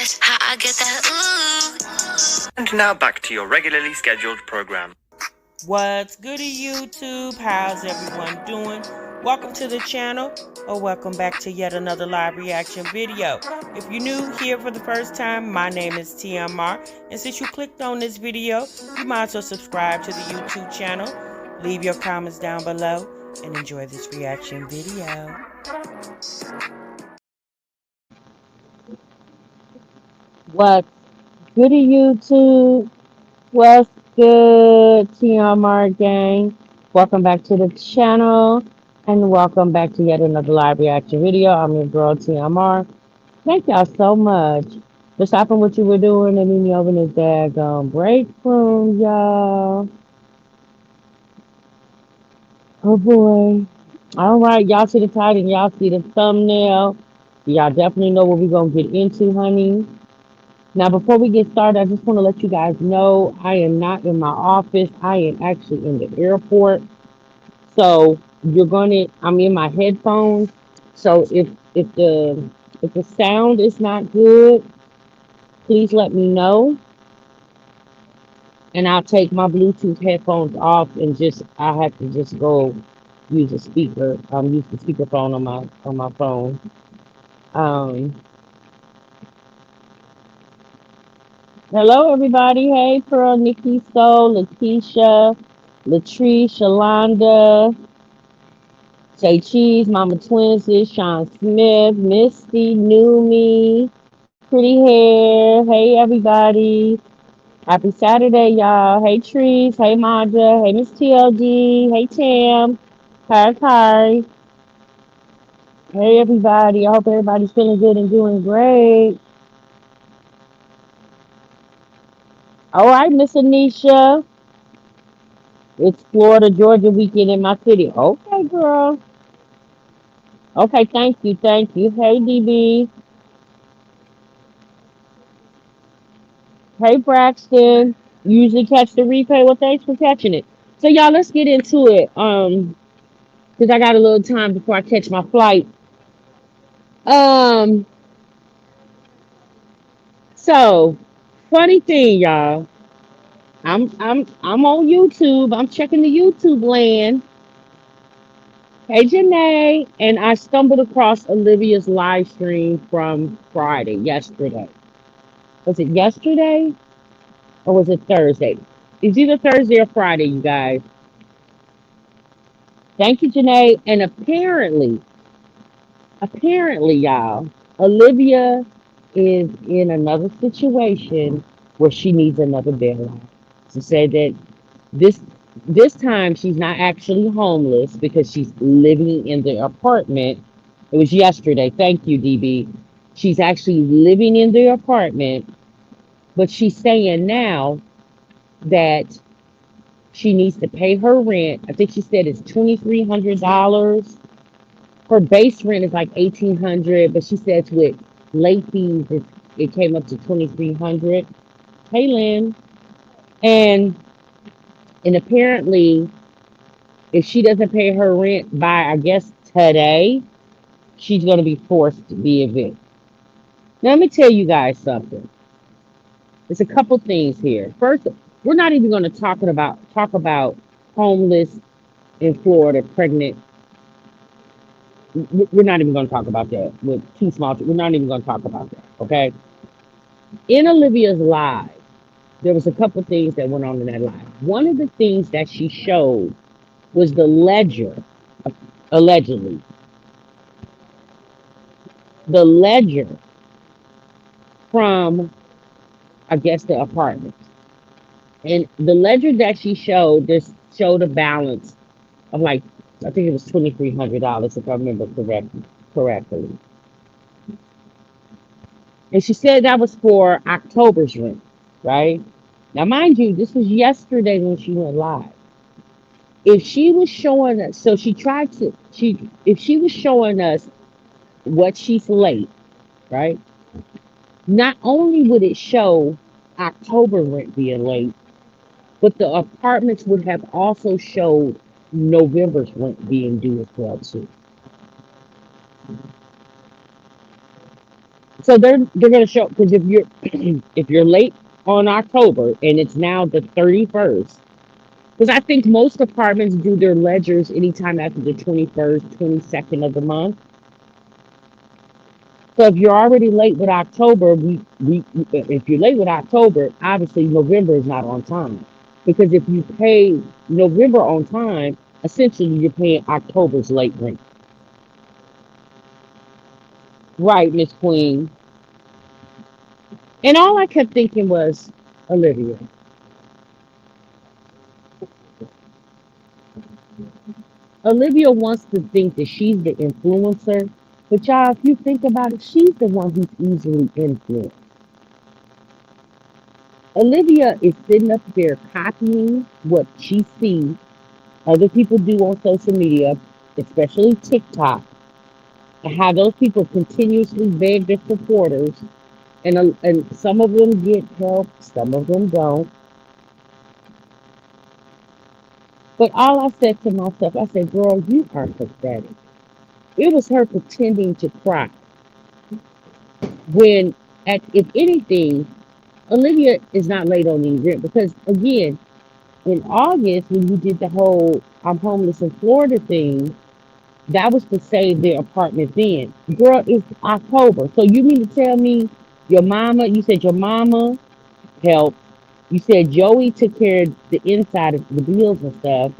That's how I get that ooh. And now back to your regularly scheduled program. What's goody YouTube? How's everyone doing? Welcome to the channel, or welcome back to yet another live reaction video. If you're new here for the first time, my name is TMR, and since you clicked on this video, you might as well subscribe to the YouTube channel, leave your comments down below, and enjoy this reaction video. What's goody YouTube? What's good, TMR gang? Welcome back to the channel and welcome back to yet another live reaction video. I'm your girl TMR. Thank y'all so much for stopping what you were doing and meeting me over in this daggone break room, y'all. Oh boy. All right, y'all see the title and y'all see the thumbnail. Y'all definitely know what we're gonna get into, honey. Now, before we get started, I just want to let you guys know I am not in my office. I am actually in the airport. So I'm in my headphones. So if the sound is not good, please let me know, and I'll take my Bluetooth headphones off and I have to just go use a speaker. Use the speakerphone on my phone. Um, Hello, everybody. Hey, Pearl, Nikki, Soul, Lakeisha, Latrice, Shalonda, Say Cheese, Mama Twinsies, Sean Smith, Misty, Numi, Pretty Hair. Hey, everybody. Happy Saturday, y'all. Hey, Trees. Hey, Maja. Hey, Miss TLD. Hey, Tam. Hi, Kari. Hey, everybody. I hope everybody's feeling good and doing great. All right, Miss Anisha. It's Florida, Georgia weekend in my city. Okay, girl. Okay, thank you, thank you. Hey, DB. Hey, Braxton. You usually catch the replay. Well, thanks for catching it. So, y'all, let's get into it. Because I got a little time before I catch my flight. Um, so funny thing, y'all. I'm on YouTube. I'm checking the YouTube land. Hey, Janae, and I stumbled across Olivia's live stream from Friday, yesterday. Was it yesterday? Or was it Thursday? It's either Thursday or Friday, you guys. Thank you, Janae. And apparently, y'all, Olivia is in another situation where she needs another bailout. She said that this this time she's not actually homeless because she's living in the apartment. It was yesterday. Thank you, DB. She's actually living in the apartment, but she's saying now that she needs to pay her rent. I think she said it's $2,300. Her base rent is like 1,800, but she says with late fees, it came up to 2,300. Hey, Lynn, and apparently, if she doesn't pay her rent by I guess today, she's gonna be forced to be evicted. Now, let me tell you guys something. There's a couple things here. First, we're not even going to talk about homeless in Florida, pregnant. We're not even going to talk about that with too small. We're not even going to talk about that. Okay. In Olivia's live, there was a couple things that went on in that live. One of the things that she showed was the ledger, allegedly, the ledger from I guess the apartment, and the ledger that she showed just showed a balance of like I think it was $2,300 if I remember correctly. And she said that was for October's rent, right? Now, mind you, this was yesterday when she went live. If she was showing us, so she tried to, if she was showing us what she's late, right? Not only would it show October rent being late, but the apartments would have also showed November's rent being due as well too. So they're gonna show because if you're if you're late on October and it's now the 31st, because I think most departments do their ledgers anytime after the 21st, 22nd of the month. So if you're already late with October, we if you're late with October, obviously November is not on time. Because if you pay November on time, essentially you're paying October's late rent. Right, Miss Queen. And all I kept thinking was, Olivia, Olivia wants to think that she's the influencer, but y'all, if you think about it, she's the one who's easily influenced. Olivia is sitting up there copying what she sees other people do on social media, especially TikTok, and how those people continuously beg their supporters, and some of them get help, some of them don't. But all I said to myself, I said, "Girl, you are pathetic." It was her pretending to cry when, at if anything, Olivia is not late on the rent because again, in August when you did the whole "I'm homeless in Florida" thing, that was to save their apartment then. Girl, it's October. So you mean to tell me you said your mama helped. You said Joey took care of the inside of the bills and stuff.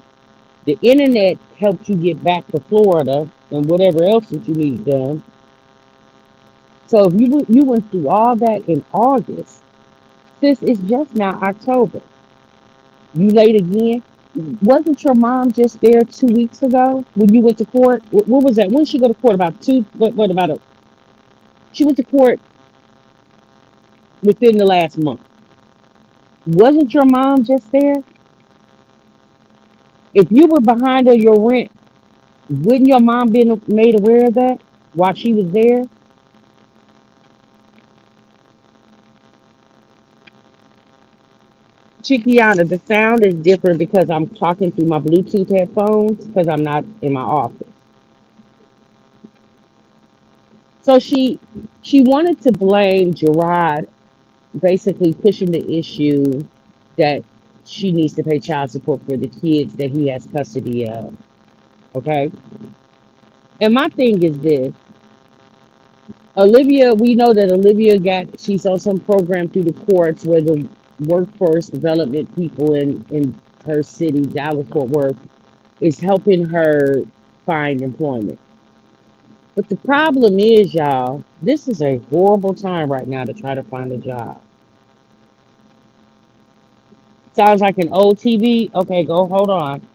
The internet helped you get back to Florida and whatever else that you need done. So if you went through all that in August, sis, it's just now October. You late again? Wasn't your mom just there 2 weeks ago when you went to court? What was that? When did she go to court? About two? What about a? She went to court within the last month. Wasn't your mom just there? If you were behind on your rent, wouldn't your mom been made aware of that while she was there? Chiquiana, the sound is different because I'm talking through my Bluetooth headphones because I'm not in my office. So she wanted to blame Gerard, basically pushing the issue that she needs to pay child support for the kids that he has custody of. Okay. And my thing is this. Olivia, we know that she's on some program through the courts where the workforce development people in her city, Dallas Fort Worth, is helping her find employment. But the problem is, y'all, this is a horrible time right now to try to find a job. Sounds like an old TV. Okay, go hold on.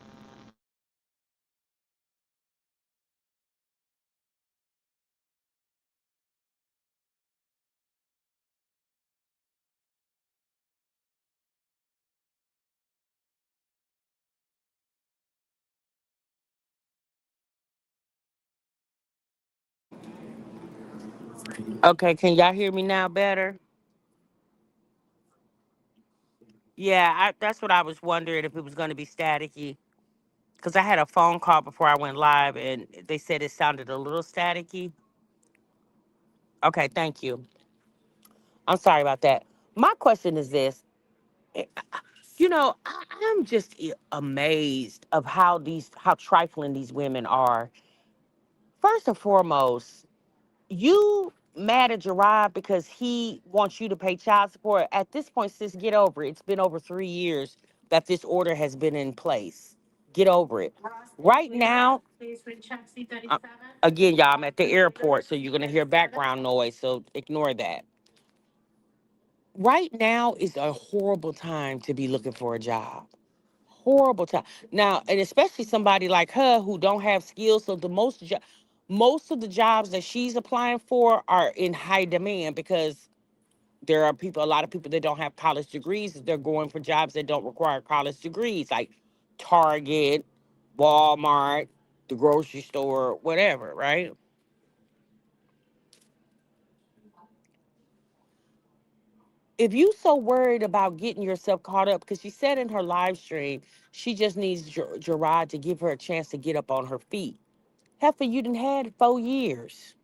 Okay, can y'all hear me now better? Yeah, that's what I was wondering if it was going to be staticky. Because I had a phone call before I went live and they said it sounded a little staticky. Okay, thank you. I'm sorry about that. My question is this. eh, I'm just amazed of how trifling these women are. First and foremost, you mad at Gerard because he wants you to pay child support. At this point, sis, get over it. It's been over 3 years that this order has been in place. Get over it. Right now, uh, again, y'all, I'm at the airport, so you're gonna hear background noise, so ignore that. Right now is a horrible time to be looking for a job. Horrible time. Now, and especially somebody like her who don't have skills, so most of the jobs that she's applying for are in high demand because there are a lot of people that don't have college degrees. They're going for jobs that don't require college degrees, like Target, Walmart, the grocery store, whatever, right? If you so worried about getting yourself caught up, because she said in her live stream, she just needs Gerard to give her a chance to get up on her feet. Heifer, you done had 4 years.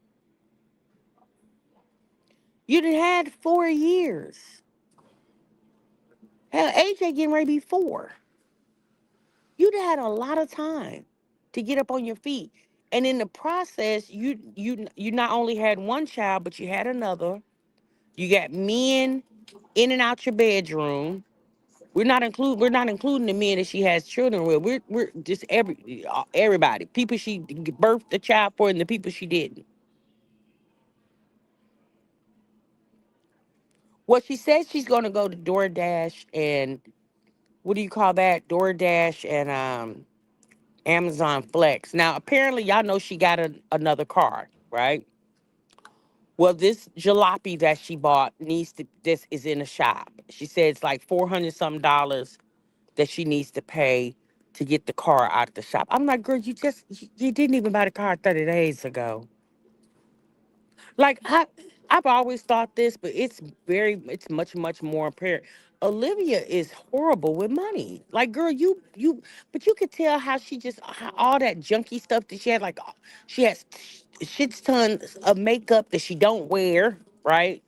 You done had 4 years. Hell, AJ getting ready to be 4. You done had a lot of time to get up on your feet. And in the process, you not only had one child, but you had another. You got men in and out your bedroom. We're not including the men that she has children with. We're just everybody. People she birthed the child for and the people she didn't. Well, she said she's gonna go to DoorDash and what do you call that? DoorDash and Amazon Flex. Now apparently y'all know she got another car, right? Well, this jalopy that she bought this is in a shop. She said it's like 400 something dollars that she needs to pay to get the car out of the shop. I'm like, girl, you didn't even buy the car 30 days ago. Like I've always thought this, but it's much more apparent. Olivia is horrible with money. Like, girl, but you could tell how how all that junky stuff that she had. Like, she has shit tons of makeup that she don't wear, right?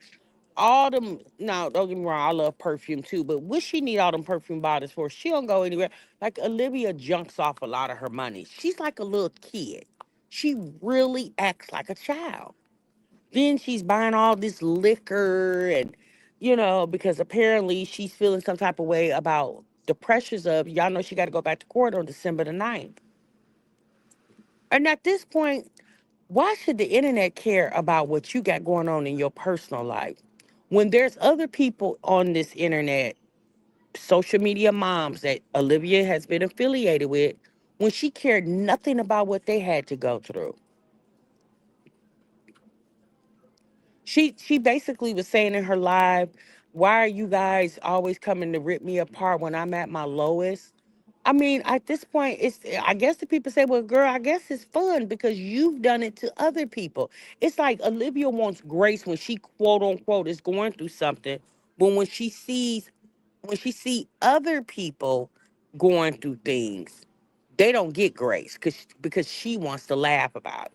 All them. No, don't get me wrong. I love perfume too, but what she need all them perfume bottles for? She don't go anywhere. Like Olivia junks off a lot of her money. She's like a little kid. She really acts like a child. Then she's buying all this liquor and, because apparently she's feeling some type of way about the pressures of, y'all know she got to go back to court on December the 9th. And at this point, why should the internet care about what you got going on in your personal life? When there's other people on this internet, social media moms that Olivia has been affiliated with, when she cared nothing about what they had to go through. She basically was saying in her live, why are you guys always coming to rip me apart when I'm at my lowest? I mean, at this point, I guess the people say, well, girl, I guess it's fun because you've done it to other people. It's like Olivia wants grace when she quote unquote is going through something, but when she see other people going through things, they don't get grace because she wants to laugh about it.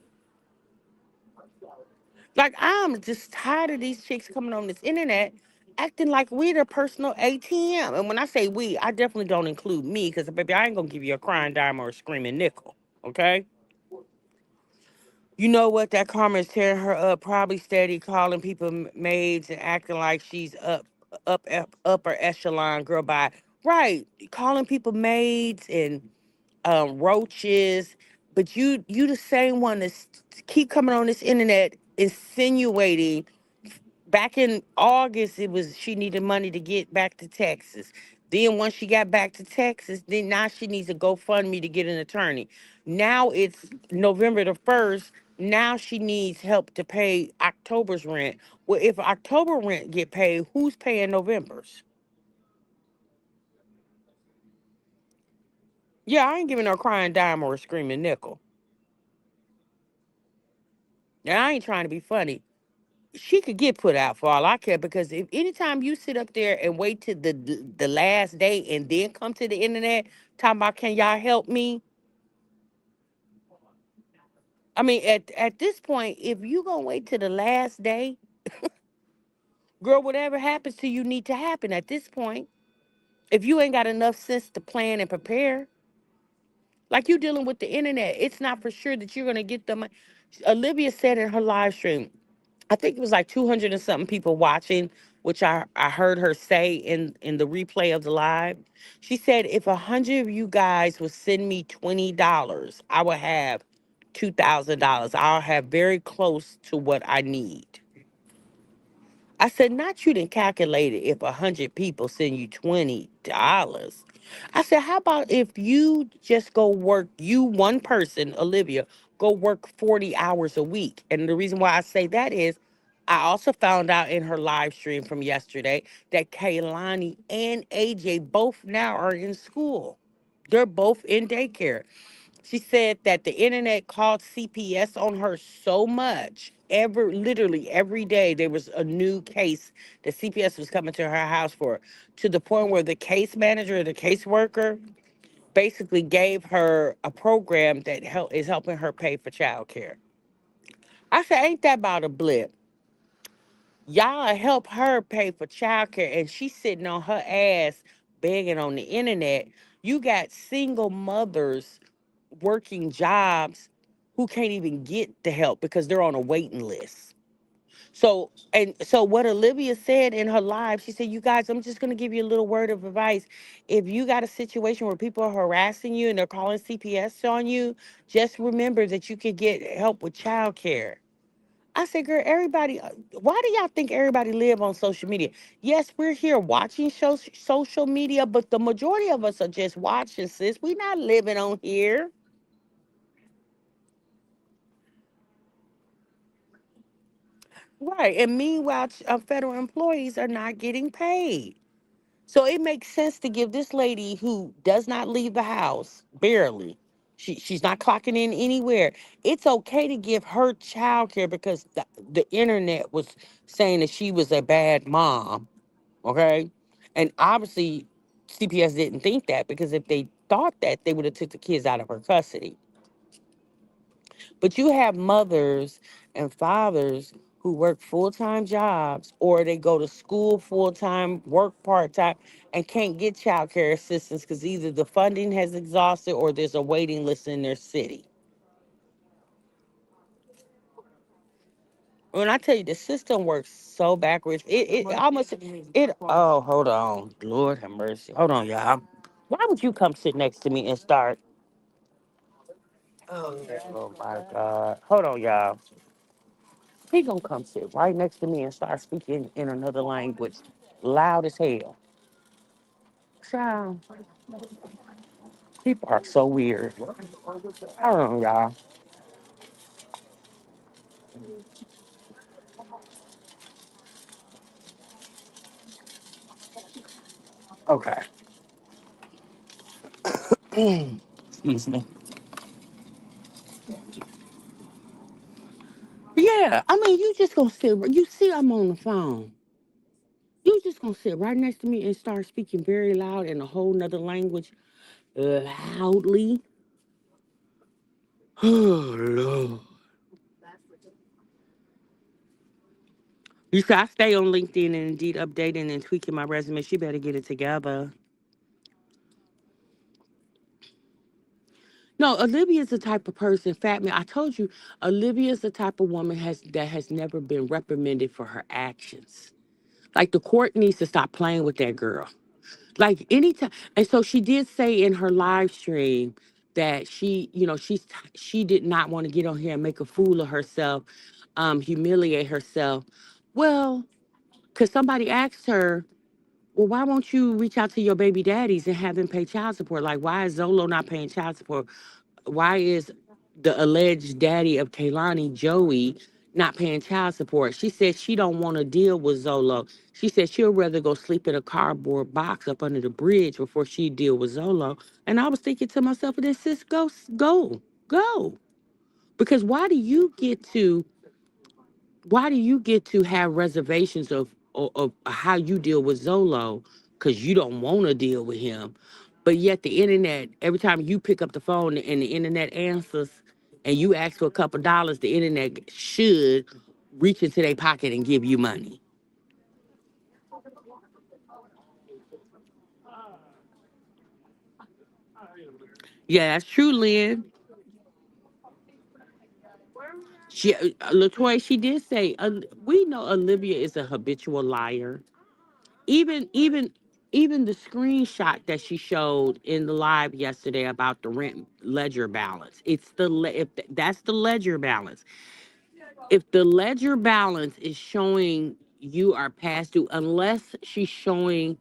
Like, I'm just tired of these chicks coming on this internet acting like we're their personal ATM. And when I say we, I definitely don't include me because, baby, I ain't going to give you a crying dime or a screaming nickel. Okay? You know what? That karma is tearing her up, probably steady calling people maids and acting like she's upper echelon girl by right, calling people maids and roaches, but you the same one that's keep coming on this internet insinuating. Back in August, it was she needed money to get back to Texas. Then once she got back to Texas, then now she needs a GoFundMe to get an attorney. Now it's November the 1st. Now she needs help to pay October's rent. Well, if October rent get paid, who's paying November's? Yeah, I ain't giving her a crying dime or a screaming nickel. And I ain't trying to be funny. She could get put out for all I care because if anytime you sit up there and wait to the last day and then come to the internet talking about can y'all help me? I mean, at this point, if you gonna wait to the last day, girl, whatever happens to you need to happen at this point. If you ain't got enough sense to plan and prepare, like you dealing with the internet, it's not for sure that you're gonna get the money. Olivia said in her live stream, I think it was like 200 and something people watching, which I heard her say in the replay of the live. She said, if 100 of you guys would send me $20, I would have $2,000. I'll have very close to what I need. I said, not you didn't calculate it if 100 people send you $20. I said, how about if you just go work, you one person, Olivia, go work 40 hours a week? And the reason why I say that is I also found out in her live stream from yesterday that Kaylani and AJ both now are in school. They're both in daycare. She said that the internet called CPS on her so much. Literally every day there was a new case that CPS was coming to her house for, to the point where the case manager, the caseworker, basically gave her a program that is helping her pay for childcare. I said, ain't that about a blip? Y'all help her pay for childcare, and she's sitting on her ass begging on the internet. You got single mothers working jobs who can't even get the help because they're on a waiting list. So what Olivia said in her live, she said, "You guys, I'm just gonna give you a little word of advice. If you got a situation where people are harassing you and they're calling CPS on you, just remember that you could get help with childcare." I said, "Girl, everybody, why do y'all think everybody live on social media? Yes, we're here watching social media, but the majority of us are just watching, sis. We're not living on here." Right. And meanwhile, federal employees are not getting paid. So it makes sense to give this lady who does not leave the house, barely. She's not clocking in anywhere. It's okay to give her child care because the internet was saying that she was a bad mom. Okay. And obviously CPS didn't think that, because if they thought that, they would have took the kids out of her custody. But you have mothers and fathers who work full-time jobs, or they go to school full-time, work part-time, and can't get child care assistance because either the funding has exhausted or there's a waiting list in their city. When I tell you the system works so backwards, it almost it oh, hold on. Lord have mercy. Hold on, y'all. Why would you come sit next to me and start? Oh my God. Hold on, y'all. He gonna come sit right next to me and start speaking in another language, loud as hell. Child, people are so weird. I don't know, y'all. Okay. Excuse me. Yeah, I mean, you just gonna sit. You see, I'm on the phone. You just gonna sit right next to me and start speaking very loud in a whole nother language, loudly. Oh Lord. You see, I stay on LinkedIn and Indeed updating and tweaking my resume. She better get it together. No, Olivia's the type of person, Fat Man. I told you, Olivia's the type of woman that has never been reprimanded for her actions. Like the court needs to stop playing with that girl. Like anytime, and so she did say in her live stream that she did not want to get on here and make a fool of herself, humiliate herself. Well, because somebody asked her, well, why won't you reach out to your baby daddies and have them pay child support? Like, why is Zolo not paying child support? Why is the alleged daddy of Kaylani, Joey, not paying child support? She said she don't want to deal with Zolo. She said she'll rather go sleep in a cardboard box up under the bridge before she deal with Zolo. And I was thinking to myself, this sis, go. Because why do you get to have reservations of how you deal with Zolo because you don't want to deal with him, but yet the internet, every time you pick up the phone and the internet answers and you ask for a couple dollars, the internet should reach into their pocket and give you money. Yeah, that's true, Lynn. Latoya, she did say, we know Olivia is a habitual liar. Even even even the screenshot that she showed in the live yesterday about the rent ledger balance, if that's the ledger balance, if the ledger balance is showing you are past due, unless she's showing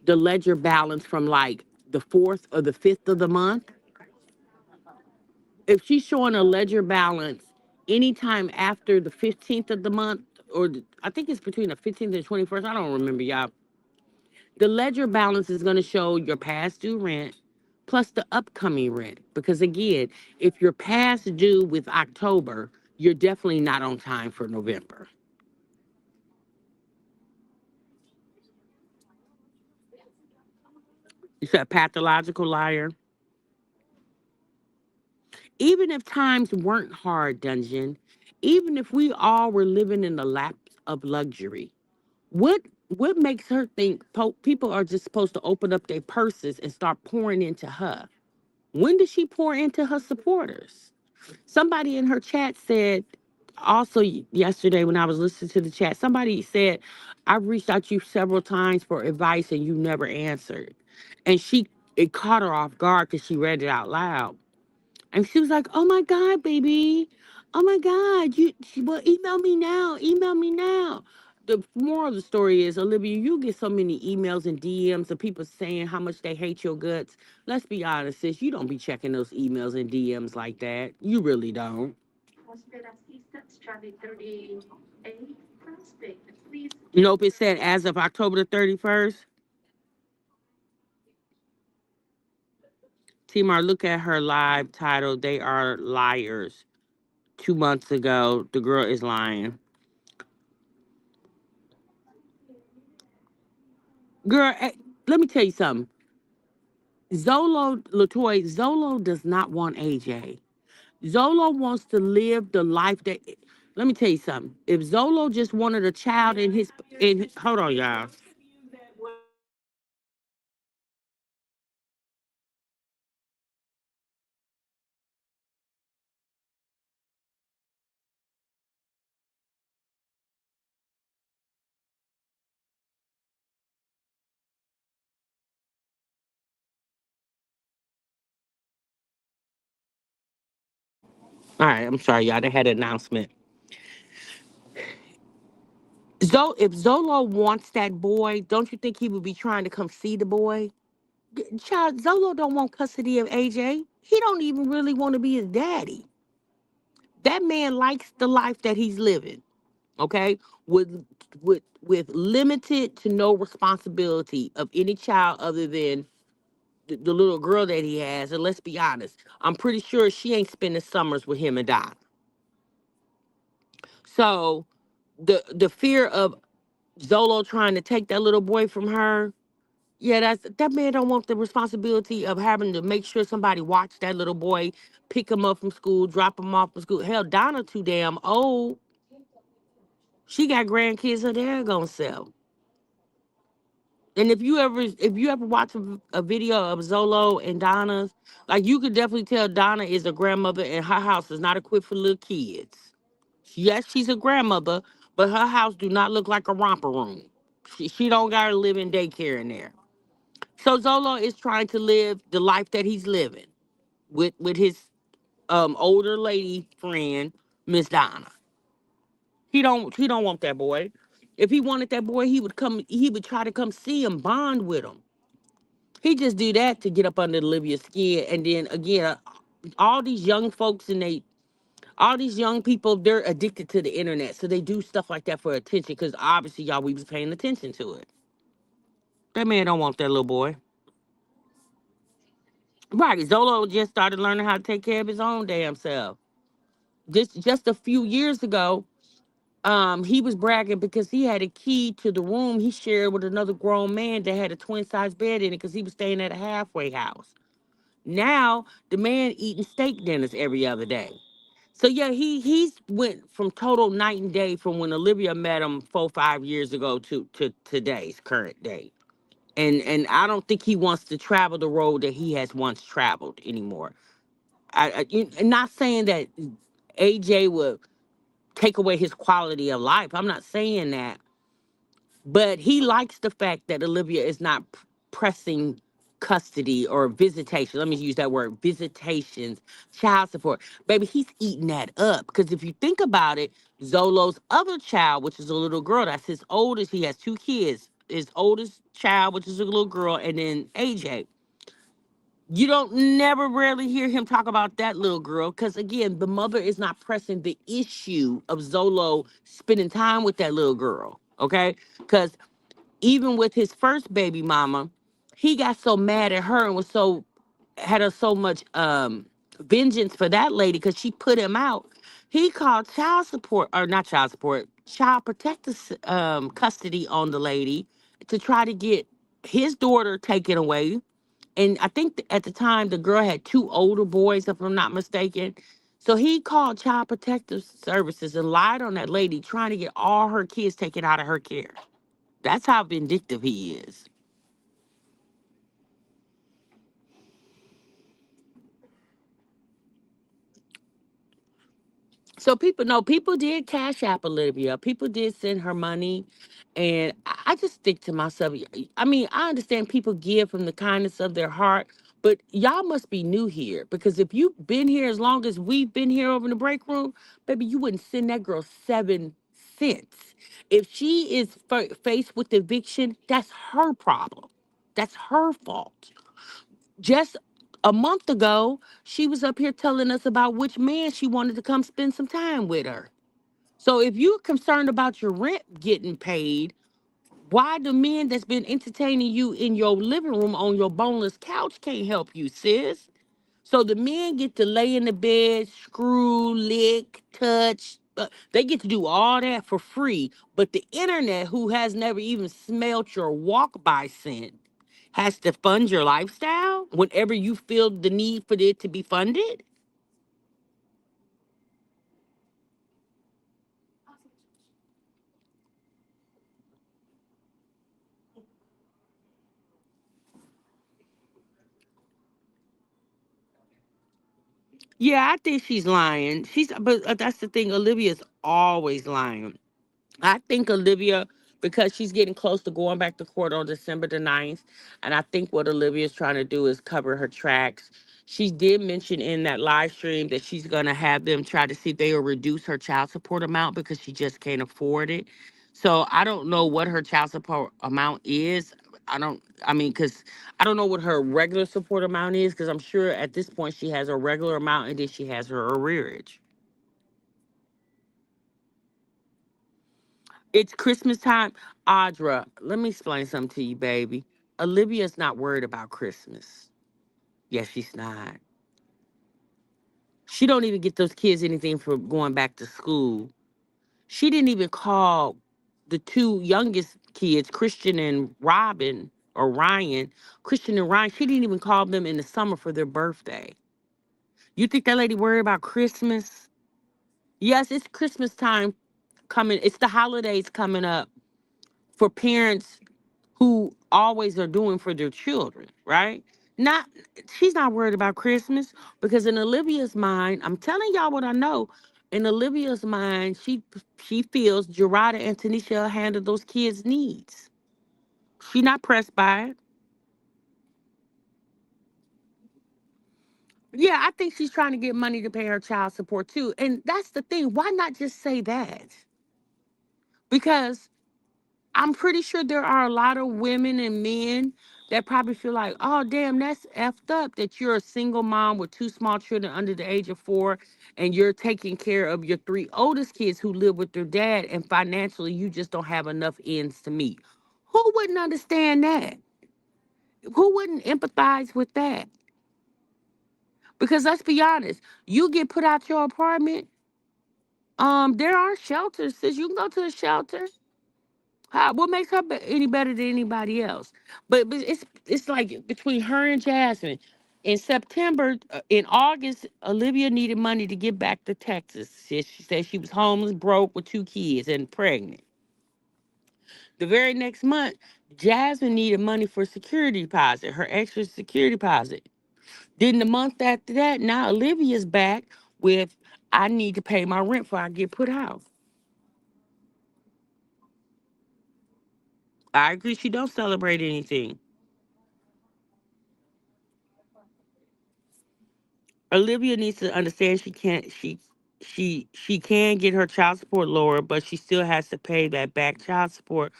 the ledger balance from like the 4th or the 5th of the month. If she's showing a ledger balance anytime after the 15th of the month, I think it's between the 15th and 21st, I don't remember, y'all. The ledger balance is going to show your past due rent plus the upcoming rent. Because again, if you're past due with October, you're definitely not on time for November. You said pathological liar. Even if times weren't hard, Dungeon, even if we all were living in the laps of luxury? What makes her think people are just supposed to open up their purses and start pouring into her? When does she pour into her supporters? Somebody in her chat said, also yesterday when I was listening to the chat, somebody said, I've reached out to you several times for advice and you never answered. And it caught her off guard because she read it out loud. And she was like, "Oh my God, baby. Oh my God. Well, email me now. Email me now." The moral of the story is, Olivia, you get so many emails and DMs of people saying how much they hate your guts. Let's be honest, sis, you don't be checking those emails and DMs like that. You really don't. Nope, it said as of October the 31st. Timar, look at her live title. They are liars. 2 months ago, the girl is lying. Girl, let me tell you something. Zolo does not want AJ. Zolo wants to live the life that. Let me tell you something. If Zolo just wanted a child hold on, y'all. All right, I'm sorry, y'all. They had an announcement. If Zolo wants that boy, don't you think he would be trying to come see the boy? Child, Zolo don't want custody of AJ. He don't even really want to be his daddy. That man likes the life that he's living. Okay, with limited to no responsibility of any child other than the little girl that he has. And let's be honest, I'm pretty sure she ain't spending summers with him and Don. So the fear of Zolo trying to take that little boy from her, yeah, that man don't want the responsibility of having to make sure somebody watch that little boy, pick him up from school, drop him off from school. Hell, Donna too damn old. She got grandkids her there gonna sell. And if you ever watch a video of Zolo and Donna's, like you could definitely tell Donna is a grandmother and her house is not equipped for little kids. Yes, she's a grandmother, but her house do not look like a romper room. She don't gotta live in daycare in there. So Zolo is trying to live the life that he's living with his older lady friend, Miss Donna. He don't want that boy. If he wanted that boy, he would try to come see him, bond with him. He just do that to get up under Olivia's skin. And then again, all these young folks all these young people, they're addicted to the internet. So they do stuff like that for attention because obviously y'all, we was paying attention to it. That man don't want that little boy. Right. Zolo just started learning how to take care of his own damn self. Just a few years ago, he was bragging because he had a key to the room he shared with another grown man that had a twin size bed in it because he was staying at a halfway house. Now the man eating steak dinners every other day. So yeah, he's went from total night and day from when Olivia met him 4 5 years ago to today's current day. And I don't think he wants to travel the road that he has once traveled anymore. I'm not saying that AJ would take away his quality of life. I'm not saying that, but he likes the fact that Olivia is not pressing custody or visitation. Let me use that word, visitations, child support. Baby, he's eating that up. Because if you think about it, Zolo's other child, which is a little girl, that's his oldest, he has two kids. His oldest child, which is a little girl, and then AJ. You don't never rarely hear him talk about that little girl because again, the mother is not pressing the issue of Zolo spending time with that little girl. Okay? Because even with his first baby mama, he got so mad at her and had so much vengeance for that lady because she put him out. He called child support, or not child support, child protective custody on the lady to try to get his daughter taken away. And I think at the time the girl had two older boys, if I'm not mistaken. So he called Child Protective Services and lied on that lady, trying to get all her kids taken out of her care. That's how vindictive he is. So people know, people did cash app Olivia. People did send her money. And I just think to myself, I mean, I understand people give from the kindness of their heart, but y'all must be new here. Because if you've been here as long as we've been here over in the break room, baby, you wouldn't send that girl 7 cents. If she is faced with eviction, that's her problem. That's her fault. Just a month ago, she was up here telling us about which man she wanted to come spend some time with her. So if you're concerned about your rent getting paid, why the men that's been entertaining you in your living room on your boneless couch can't help you, sis? So the men get to lay in the bed, screw, lick, touch. They get to do all that for free. But the internet, who has never even smelt your walk by scent, has to fund your lifestyle whenever you feel the need for it to be funded. Yeah, I think she's lying. But that's the thing. Olivia's always lying. I think Olivia, because she's getting close to going back to court on December the 9th, and I think what Olivia's trying to do is cover her tracks. She did mention in that live stream that she's going to have them try to see if they will reduce her child support amount because she just can't afford it. So I don't know what her child support amount is. I mean, because I don't know what her regular support amount is, because I'm sure at this point she has a regular amount and then she has her arrearage. It's Christmas time. Audra, let me explain something to you, baby. Olivia's not worried about Christmas. Yes, she's not. She don't even get those kids anything for going back to school. She didn't even call the two youngest kids, Christian and Robin, or Ryan, Christian and Ryan, she didn't even call them in the summer for their birthday. You think that lady worried about Christmas? Yes, it's Christmas time coming. It's the holidays coming up for parents who always are doing for their children, right? Not She's not worried about Christmas because in Olivia's mind, I'm telling y'all what I know. In Olivia's mind, she feels Gerada and Tanisha handle those kids' needs. She not pressed by it. Yeah, I think she's trying to get money to pay her child support too. And that's the thing. Why not just say that? Because I'm pretty sure there are a lot of women and men that probably feel like, oh, damn, that's effed up that you're a single mom with two small children under the age of 4 and you're taking care of your 3 oldest kids who live with their dad and financially you just don't have enough ends to meet. Who wouldn't understand that? Who wouldn't empathize with that? Because let's be honest, you get put out your apartment, there are shelters. Sis, you can go to a shelter. What makes her any better than anybody else? But it's like between her and Jasmine. In September, in August, Olivia needed money to get back to Texas. She said she was homeless, broke, with 2 kids, and pregnant. The very next month, Jasmine needed money for security deposit, her extra security deposit. Then the month after that, now Olivia's back with, I need to pay my rent before I get put out. I agree, she don't celebrate anything. Olivia needs to understand she can get her child support lower, but she still has to pay that back child support.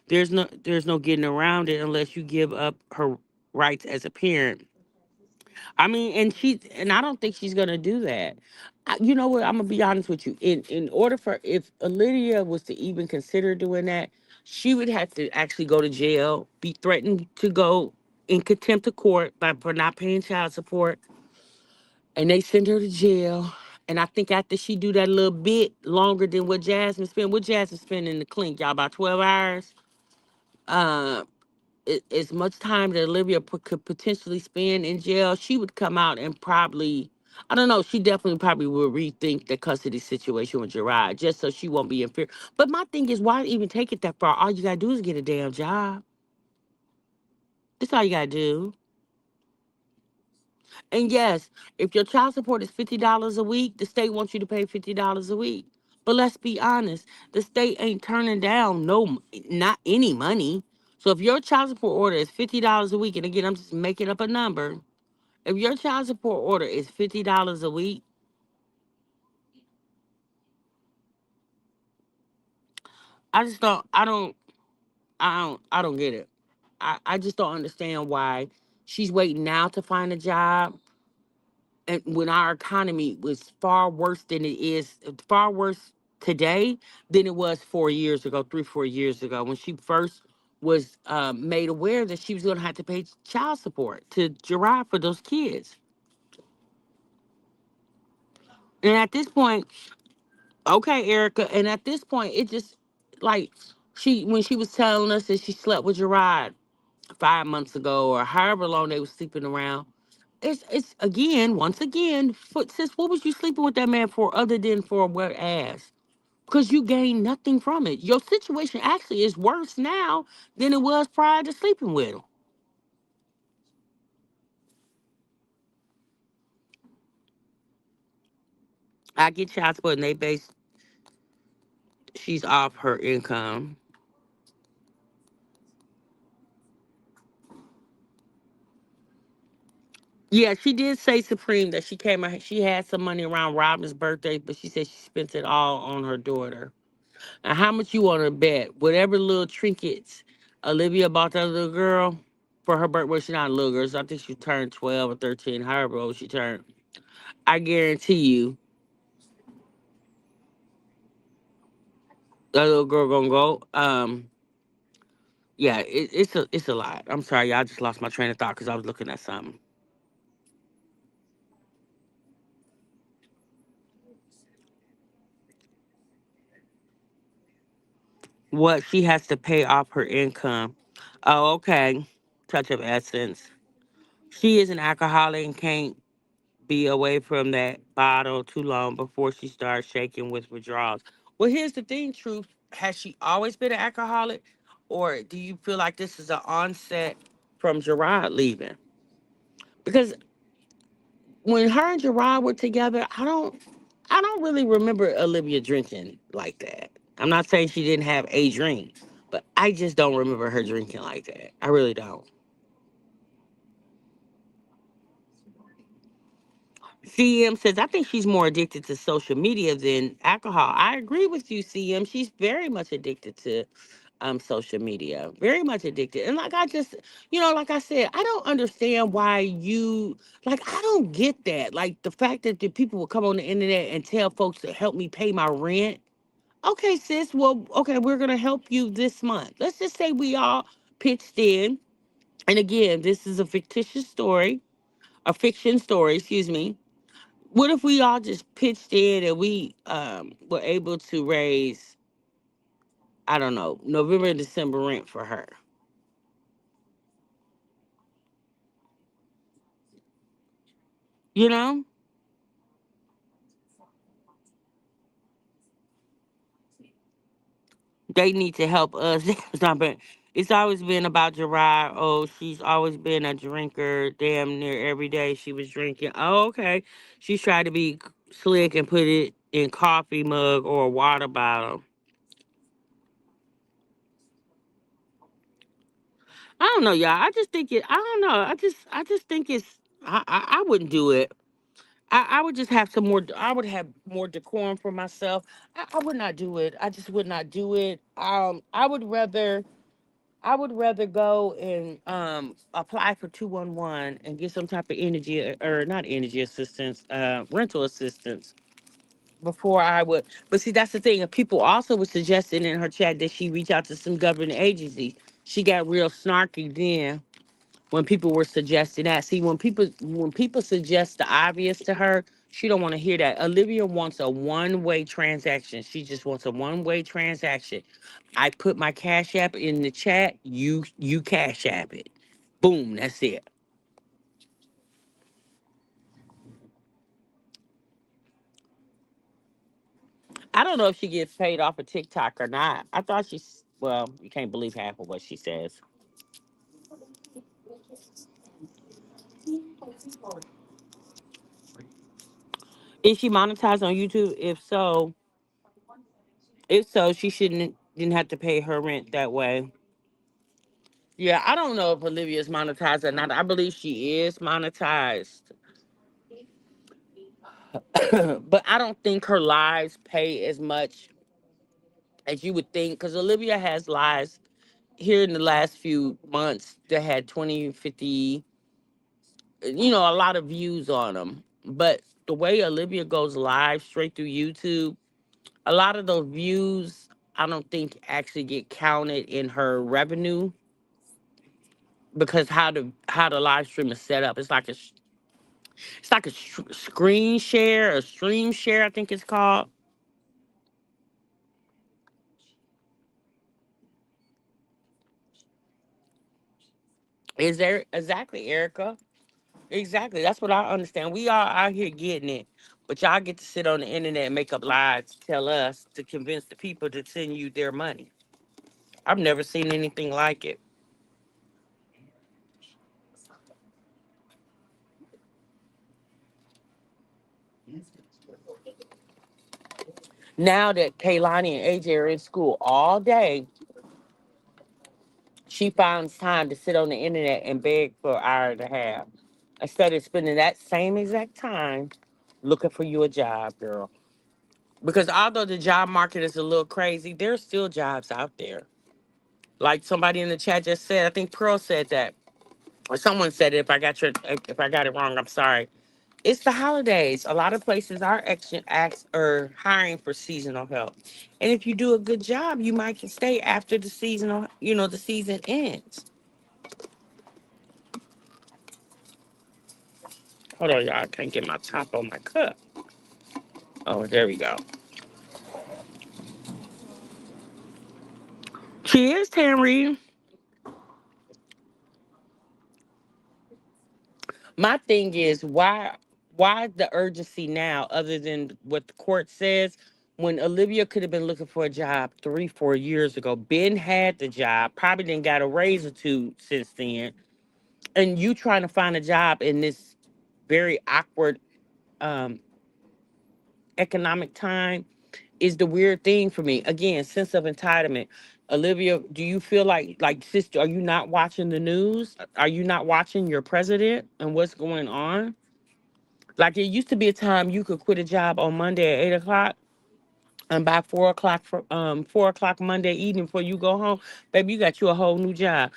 There's no getting around it unless you give up her rights as a parent. I mean, and I don't think she's gonna do that. You know what? I'm gonna be honest with you. In order for, if Olivia was to even consider doing that, she would have to actually go to jail, be threatened to go in contempt of court for not paying child support, and they send her to jail. And I think after she do that little bit longer than what Jasmine spent in the clink, y'all, about 12 hours, uh, as much time that Olivia could potentially spend in jail, she would come out and probably, I don't know. She definitely probably will rethink the custody situation with Gerard just so she won't be in fear. But my thing is, why even take it that far? All you gotta do is get a damn job. That's all you gotta do. And yes, if your child support is $50 a week, the state wants you to pay $50 a week. But let's be honest, the state ain't turning down not any money. So if your child support order is $50 a week, and again, I'm just making up a number. If your child support order is $50 a week, I just don't, I don't, I don't get it. I just don't understand why she's waiting now to find a job, and when our economy was far worse than it is, far worse today than it was 4 years ago, 3, 4 years ago, when she first was made aware that she was going to have to pay child support to Gerard for those kids. And at this point, okay, Erica, and at this point, it just like when she was telling us that she slept with Gerard 5 months ago or however long they were sleeping around. It's again, once again, sis, what was you sleeping with that man for other than for a wet ass? Because you gained nothing from it. Your situation actually is worse now than it was prior to sleeping with him. I get child support and they base she's off her income. Yeah, she did say Supreme that she had some money around Robin's birthday, but she said she spent it all on her daughter. And how much you want to bet? Whatever little trinkets Olivia bought that little girl for her birthday. Well, she's not a little girl. So I think she turned 12 or 13, however old she turned. I guarantee you, that little girl gonna go. Yeah, it's a lot. I'm sorry, y'all. I just lost my train of thought because I was looking at something. What she has to pay off her income. Oh, okay. Touch of essence. She is an alcoholic and can't be away from that bottle too long before she starts shaking with withdrawals. Well, here's the thing, Truth. Has she always been an alcoholic? Or do you feel like this is an onset from Gerard leaving? Because when her and Gerard were together, I don't really remember Olivia drinking like that. I'm not saying she didn't have a drink, but I just don't remember her drinking like that. I really don't. CM says, I think she's more addicted to social media than alcohol. I agree with you, CM. She's very much addicted to social media. Very much addicted. And like I just, like I said, I don't understand why you I don't get that. Like the fact that the people will come on the internet and tell folks to help me pay my rent. Okay, sis, well, okay, we're gonna help you this month. Let's just say we all pitched in. And again, this is a fictitious story, a fiction story, excuse me. What if we all just pitched in and we were able to raise, I don't know, November and December rent for her? You know? They need to help us. It's not been, it's always been about Gerard. Oh, she's always been a drinker. Damn near every day she was drinking. Oh, okay. She tried to be slick and put it in coffee mug or a water bottle. I don't know, y'all. I just think it. I don't know. I just think it's. I wouldn't do it. I would just have some more. I would have more decorum for myself. I would not do it. I just would not do it. I would rather go and apply for 211 and get some type of energy or not energy assistance, rental assistance before I would. But see, that's the thing. And people also were suggesting in her chat that she reach out to some government agencies. She got real snarky then when people were suggesting that. See, when people suggest the obvious to her, she don't want to hear that. Olivia wants a one-way transaction. She just wants a one-way transaction. I put my cash app in the chat. You cash app it. Boom. That's it. I don't know if she gets paid off of TikTok or not. I thought she's, well, you can't believe half of what she says. Is she monetized on YouTube? If so, she shouldn't didn't have to pay her rent that way. Yeah, I don't know if Olivia's monetized or not. I believe she is monetized, but I don't think her lives pay as much as you would think. Because Olivia has lives here in the last few months that had 20, 50, a lot of views on them. But the way Olivia goes live straight through YouTube, a lot of those views, I don't think actually get counted in her revenue because how the live stream is set up. It's like a screen share, a stream share, I think it's called. Is there exactly, Erica? Exactly. That's what I understand. We are out here getting it, but y'all get to sit on the internet and make up lies to tell us to convince the people to send you their money. I've never seen anything like it. Now that Kaylani and AJ are in school all day, she finds time to sit on the internet and beg for an hour and a half instead of spending that same exact time looking for you a job, girl. Because although the job market is a little crazy, there's still jobs out there. Like somebody in the chat just said, I think Pearl said that, or someone said it. If I got it wrong, I'm sorry. It's the holidays. A lot of places are or hiring for seasonal help, and if you do a good job, you might can stay after the season ends. Hold on, y'all. I can't get my top on my cup. Oh, there we go. Cheers, Tammy. My thing is why the urgency now other than what the court says when Olivia could have been looking for a job 3 4 years ago. Ben had the job, probably didn't got a raise or two since then. And you trying to find a job in this very awkward um economic time is the weird thing for me. Again, sense of entitlement. Olivia, do you feel like sister, are you not watching the news? Are you not watching your president and what's going on? Like it used to be a time you could quit a job on Monday at 8 o'clock, and by 4 o'clock for 4 o'clock Monday evening before you go home, baby, you got you a whole new job.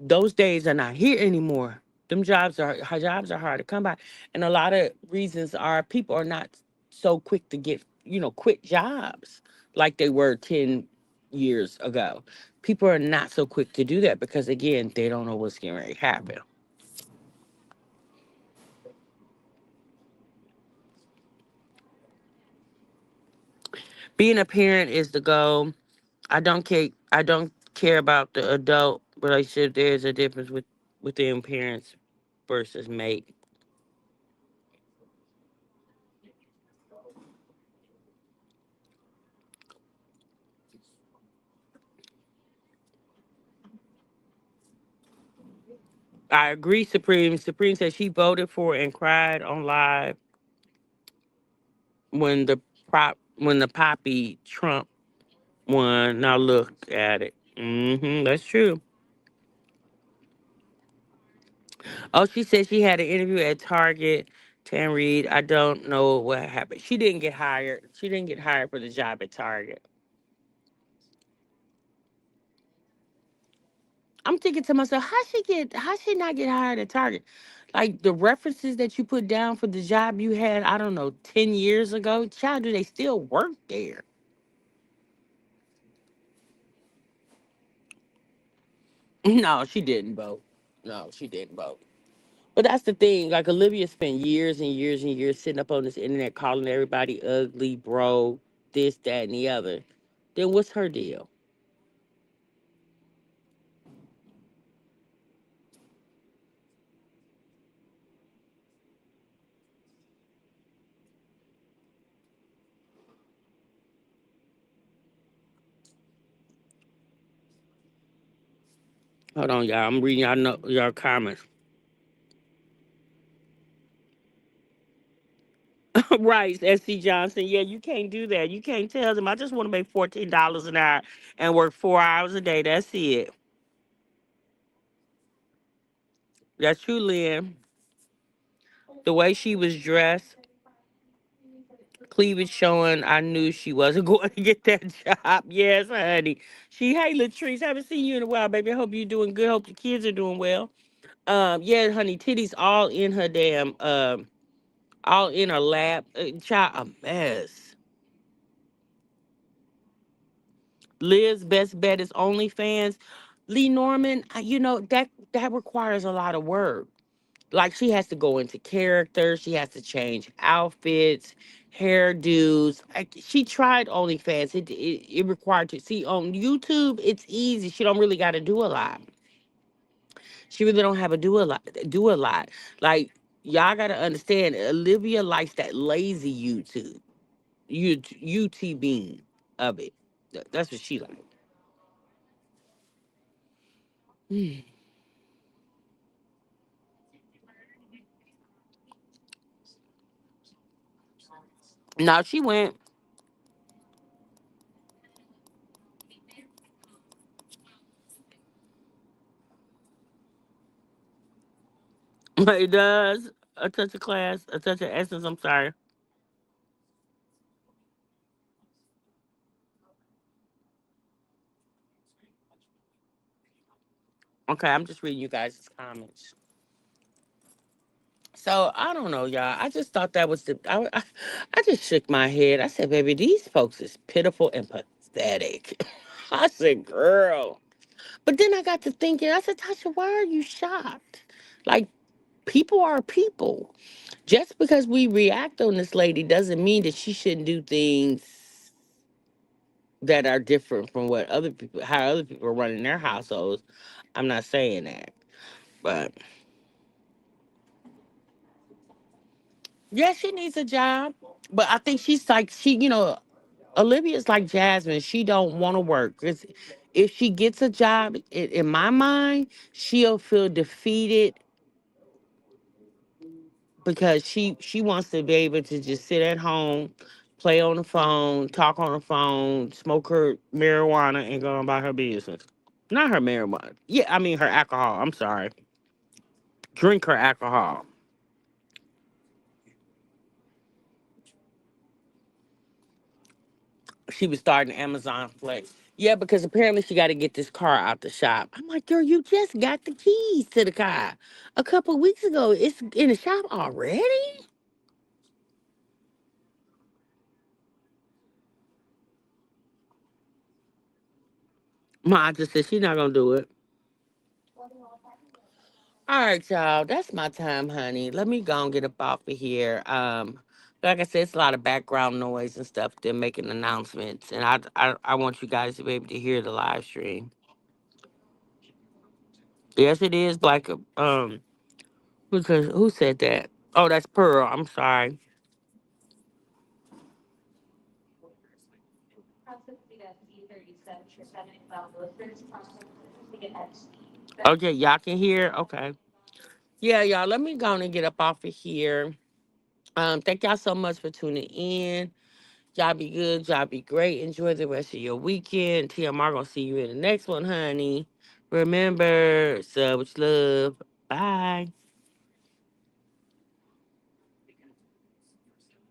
Those days are not here anymore. Them jobs are hard to come by, and a lot of reasons are people are not so quick to get quit jobs like they were 10 years ago. People are not so quick to do that because again they don't know what's going to happen. Being a parent is the goal. I don't care about the adult relationship. There's a difference within parents versus mate. I agree, Supreme. Supreme said she voted for and cried on live when the Poppy Trump won. Now look at it. That's true. Oh, she said she had an interview at Target. Tam Reed, I don't know what happened. She didn't get hired. She didn't get hired for the job at Target. I'm thinking to myself, how she not get hired at Target? Like the references that you put down for the job you had, I don't know, 10 years ago, child, do they still work there? No, she didn't vote. No, she didn't vote. But that's the thing. Like Olivia spent years and years and years sitting up on this internet calling everybody ugly, bro, this, that, and the other. Then what's her deal? Hold on, y'all. I'm reading y'all comments. Right, SC Johnson. Yeah, you can't do that. You can't tell them I just want to make $14 an hour and work 4 hours a day. That's it. That's true, Lynn. The way she was dressed, cleavage showing, I knew she wasn't going to get that job. Yes, honey. Hey, Latrice, haven't seen you in a while, baby. I hope you're doing good. Hope the kids are doing well. Yeah, honey, titties all in her damn, all in her lap. Child, a mess. Liz, best bet is OnlyFans. Lee Norman, that requires a lot of work. Like she has to go into character, she has to change outfits, hairdos. She tried OnlyFans. It required to see on YouTube. It's easy. She don't really got to do a lot. She really don't have to do a lot. Do a lot. Like y'all got to understand. Olivia likes that lazy UTB of it. That's what she like. Now she went. It does a touch of class, a touch of essence. I'm sorry. Okay, I'm just reading you guys' comments. So I don't know, y'all. I just thought that was I just shook my head. I said, "Baby, these folks is pitiful and pathetic." I said, "Girl," but then I got to thinking. I said, "Tasha, why are you shocked? Like people are people. Just because we react on this lady doesn't mean that she shouldn't do things that are different from what how other people are running their households. I'm not saying that, but yeah, she needs a job. But I think she's like Olivia's like Jasmine. She don't want to work. If she gets a job, in my mind, she'll feel defeated because she wants to be able to just sit at home, play on the phone, talk on the phone, smoke her marijuana, and go about her business. Not her marijuana. Yeah, I mean her alcohol. I'm sorry. Drink her alcohol. She was starting Amazon Flex. Yeah, because apparently she got to get this car out the shop. I'm like, girl, you just got the keys to the car a couple weeks ago. It's in the shop already. Ma just said she's not gonna do it. All right, y'all. That's my time, honey. Let me go and get up off of here. Like I said, it's a lot of background noise and stuff. They're making announcements, and I want you guys to be able to hear the live stream. Yes, it is Black. Who said that? Oh, that's Pearl. I'm sorry. Okay, y'all can hear. Okay. Yeah, y'all. Let me go on and get up off of here. Thank y'all so much for tuning in. Y'all be good. Y'all be great. Enjoy the rest of your weekend. TMR gonna see you in the next one, honey. Remember, so much love. Bye.